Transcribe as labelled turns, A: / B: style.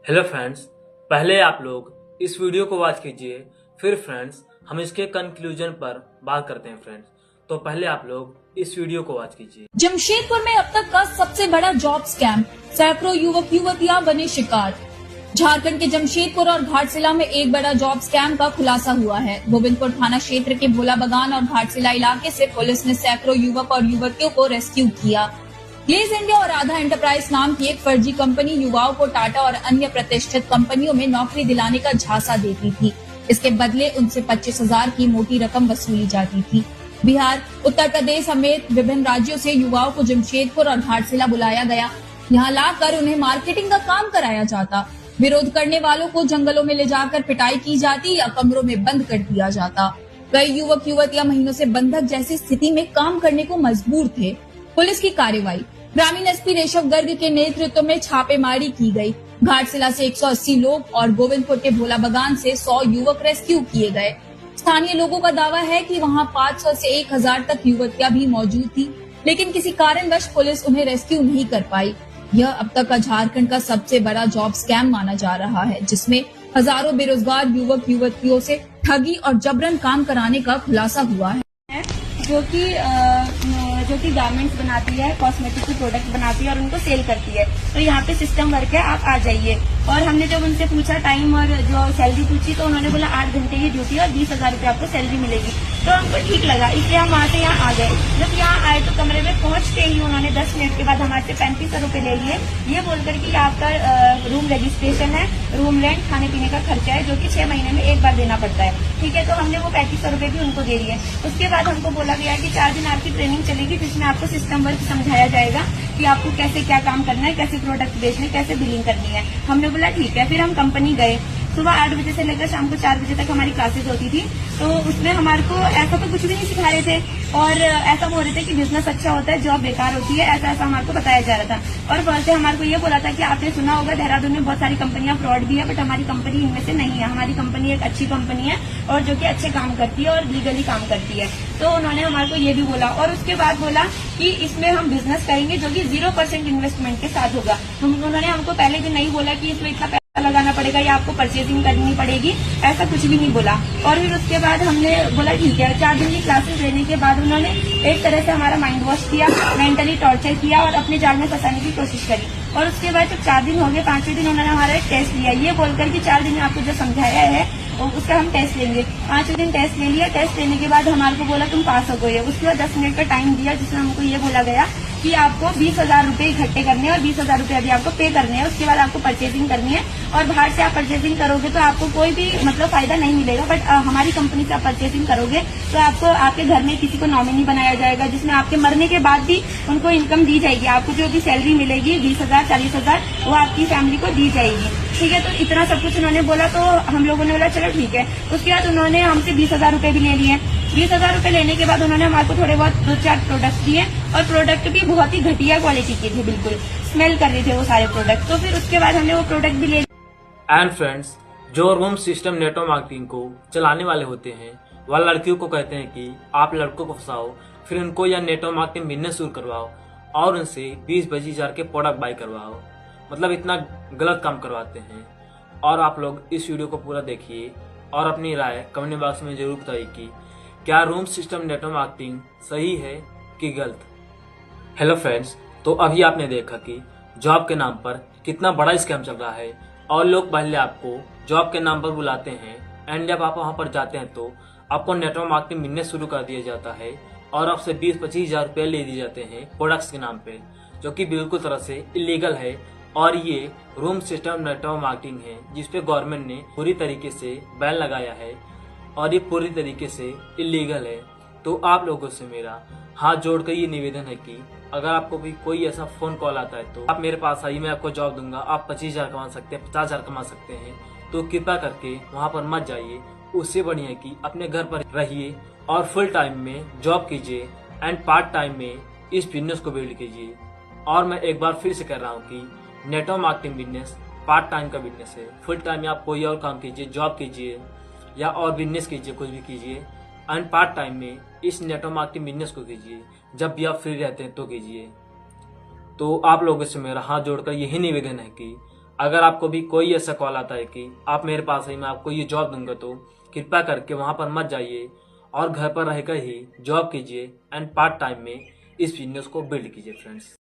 A: Hello friends, पहले आप लोग इस वीडियो को वॉच कीजिए, फिर फ्रेंड्स हम इसके कंक्लूजन पर बात करते हैं फ्रेंड्स। तो पहले आप लोग इस वीडियो को वॉच कीजिए।
B: जमशेदपुर में अब तक का सबसे बड़ा जॉब स्कैम, सैकड़ों युवक युवतियां बने शिकार। झारखंड के जमशेदपुर और घाटशिला में एक बड़ा जॉब स्कैम का खुलासा हुआ है। गोविंदपुर थाना क्षेत्र के भोला बगान और घाटशिला इलाके से पुलिस ने सैकड़ों युवक और युवतियों को रेस्क्यू किया। ग्लेज इंडिया और आधा एंटरप्राइज नाम की एक फर्जी कंपनी युवाओं को टाटा और अन्य प्रतिष्ठित कंपनियों में नौकरी दिलाने का झांसा देती थी। इसके बदले उनसे 25,000 की मोटी रकम वसूली जाती थी। बिहार, उत्तर प्रदेश समेत विभिन्न राज्यों से युवाओं को जमशेदपुर और घाटशिला बुलाया गया। यहाँ लाकर उन्हें मार्केटिंग का काम कराया जाता। विरोध करने वालों को जंगलों में ले जाकर पिटाई की जाती या कमरों में बंद कर दिया जाता। कई युवक युवतियां महीनों से बंधक जैसी स्थिति में काम करने को मजबूर थे। पुलिस की कार्रवाई, ग्रामीण एसपी रेशव गर्ग के नेतृत्व में छापेमारी की गई। घाटशिला से 180 लोग और गोविंदपुर के भोला बगान से 100 युवक रेस्क्यू किए गए। स्थानीय लोगों का दावा है कि वहां 500 से 1000 तक युवतियां भी मौजूद थी, लेकिन किसी कारणवश पुलिस उन्हें रेस्क्यू नहीं कर पाई। यह अब तक का झारखंड का सबसे बड़ा जॉब स्कैम माना जा रहा है, जिसमें हजारों बेरोजगार युवक युवतियों से ठगी और जबरन काम कराने का खुलासा हुआ है।
C: जो कि गारमेंट्स बनाती है, कॉस्मेटिक के प्रोडक्ट बनाती है और उनको सेल करती है। तो यहाँ पे सिस्टम वर्क है, आप आ जाइए। और हमने जब उनसे पूछा टाइम और जो सैलरी पूछी तो उन्होंने बोला 8 घंटे की ड्यूटी और 20,000 रुपये आपको सैलरी मिलेगी। तो हमको ठीक लगा, इसलिए हम वहाँ से यहाँ आ गए। जब यहाँ आए तो कमरे में पहुंचते ही उन्होंने 10 मिनट के बाद हमारे से 3500 रुपये ले लिए, ये बोलकर कि आपका रूम रजिस्ट्रेशन है, रूम रेंट, खाने पीने का खर्चा है, जो कि 6 महीने में एक बार देना पड़ता है। ठीक है, तो हमने वो 3500 रुपये भी उनको दे दिए। उसके बाद हमको बोला गया कि 4 दिन आपकी ट्रेनिंग चलेगी, जिसमें आपको सिस्टम वर्क समझाया जाएगा कि आपको कैसे क्या काम करना है, कैसे प्रोडक्ट बेचने, कैसे बिलिंग करनी है। हमने बोला ठीक है। फिर हम कंपनी गए। सुबह 8 बजे से लेकर शाम को 4 बजे तक हमारी क्लासेस होती थी। तो उसमें हमारे को ऐसा तो कुछ भी नहीं सिखा रहे थे और ऐसा बोल रहे थे कि बिजनेस अच्छा होता है, जॉब बेकार होती है, ऐसा ऐसा हमारे को बताया जा रहा था। और बोलते हमारे को ये बोला था कि आपने सुना होगा देहरादून में बहुत सारी कंपनियां फ्रॉड भी है, बट हमारी कंपनी इनमें से नहीं है। हमारी कंपनी एक अच्छी कंपनी है और जो कि अच्छे काम करती है और लीगली काम करती है। तो उन्होंने हमारे को ये भी बोला और उसके बाद बोला कि इसमें हम बिजनेस करेंगे जो कि 0% इन्वेस्टमेंट के साथ होगा। उन्होंने हमको पहले दिन नहीं बोला कि इसमें इतना लगाना पड़ेगा या आपको परचेजिंग करनी पड़ेगी, ऐसा कुछ भी नहीं बोला। और फिर उसके बाद हमने बोला ठीक है। 4 दिन की क्लासेस लेने के बाद उन्होंने एक तरह से हमारा माइंड वॉश किया, मेंटली टॉर्चर किया और अपने जाल में फंसाने की कोशिश करी। और उसके बाद जब 4 दिन हो गए, 5वें दिन उन्होंने हमारा एक टेस्ट लिया, ये बोलकर कि 4 दिन में आपको जो समझाया है उसका हम टेस्ट लेंगे। 5वें दिन टेस्ट ले लिया। टेस्ट लेने के बाद हमारे को बोला तुम पास हो गए। उसके बाद 10 मिनट का टाइम दिया, जिसमें हमको ये बोला गया कि आपको 20,000 रुपये इकट्ठे करने हैं और 20,000 रुपये अभी आपको पे करने हैं। उसके बाद आपको परचेजिंग करनी है और बाहर से आप परचेजिंग करोगे तो आपको कोई भी फायदा नहीं मिलेगा, बट हमारी कंपनी से आप परचेजिंग करोगे तो आपको आपके घर में किसी को नॉमिनी बनाया जाएगा, जिसमें आपके मरने के बाद भी उनको इनकम दी जाएगी। आपको जो भी सैलरी मिलेगी 20,000 40,000 वो आपकी फैमिली को दी जाएगी। ठीक है, तो इतना सब कुछ उन्होंने बोला। तो हम लोगों ने बोला चलो ठीक है। उसके बाद उन्होंने हमसे 20,000 रुपये भी ले लिए। 20,000 रुपये लेने के बाद उन्होंने हमारे को थोड़े बहुत 2-4 प्रोडक्ट दिए और प्रोडक्ट भी बहुत ही घटिया क्वालिटी के थे, बिल्कुल स्मेल कर रहे थे वो सारे प्रोडक्ट। तो फिर उसके बाद हमने वो प्रोडक्ट भी ले।
A: एंड फ्रेंड्स, जो रूम सिस्टम नेटवर्क मार्केटिंग को चलाने वाले होते हैं वह लड़कियों को कहते हैं कि आप लड़कों को फंसाओ, फिर उनको यह नेटवर्क मार्केटिंग बिजनेस शुरू करवाओ और उनसे 20-25 हजार के प्रोडक्ट बाय करवाओ। मतलब इतना गलत काम करवाते हैं। और आप लोग इस वीडियो को पूरा देखिए और अपनी राय कमेंट बॉक्स में जरूर बताइए कि क्या रूम सिस्टम नेटवर्क मार्केटिंग सही है कि गलत। हेलो फ्रेंड्स, तो अभी आपने देखा कि जॉब के नाम पर कितना बड़ा स्कैम चल रहा है और लोग पहले आपको जॉब के नाम पर बुलाते हैं एंड जब आप वहां पर जाते हैं तो आपको नेटवर्क मार्केटिंग बिजनेस शुरू कर दिया जाता है और आपसे 20-25 हजार रुपये ले दिए जाते हैं प्रोडक्ट्स के नाम पे, जो कि बिल्कुल तरह से इलीगल है। और ये रूम सिस्टम नेटवर्क मार्केटिंग है जिसपे गवर्नमेंट ने पूरी तरीके से बैन लगाया है और ये पूरी तरीके से इलीगल है। तो आप लोगों से मेरा हाथ जोड़कर ये निवेदन है कि अगर आपको भी कोई ऐसा फोन कॉल आता है तो आप मेरे पास आइए, मैं आपको जॉब दूंगा, आप 25,000 कमा सकते हैं, 50,000 कमा सकते हैं, तो कृपया करके वहां पर मत जाइए। उससे बढ़िया है कि अपने घर पर रहिए और फुल टाइम में जॉब कीजिए एंड पार्ट टाइम में इस बिजनेस को बिल्ड कीजिए। और मैं एक बार फिर से कह रहा हूँ कि network marketing business part time का बिजनेस है। फुल टाइम में आप कोई और काम कीजिए, जॉब कीजिए या और बिजनेस कीजिए, कुछ भी कीजिए, एंड पार्ट टाइम में इस नेटवर्क मार्केटिंग बिजनेस को कीजिए। जब भी आप फ्री रहते हैं तो कीजिए। तो आप लोगों से मेरा हाथ जोड़कर यही निवेदन है कि अगर आपको भी कोई ऐसा कॉल आता है कि आप मेरे पास है, मैं आपको ये जॉब दूंगा, तो कृपया करके वहां पर मत जाइए और घर पर रहकर ही जॉब कीजिए एंड पार्ट टाइम में इस बिजनेस को बिल्ड कीजिए फ्रेंड्स।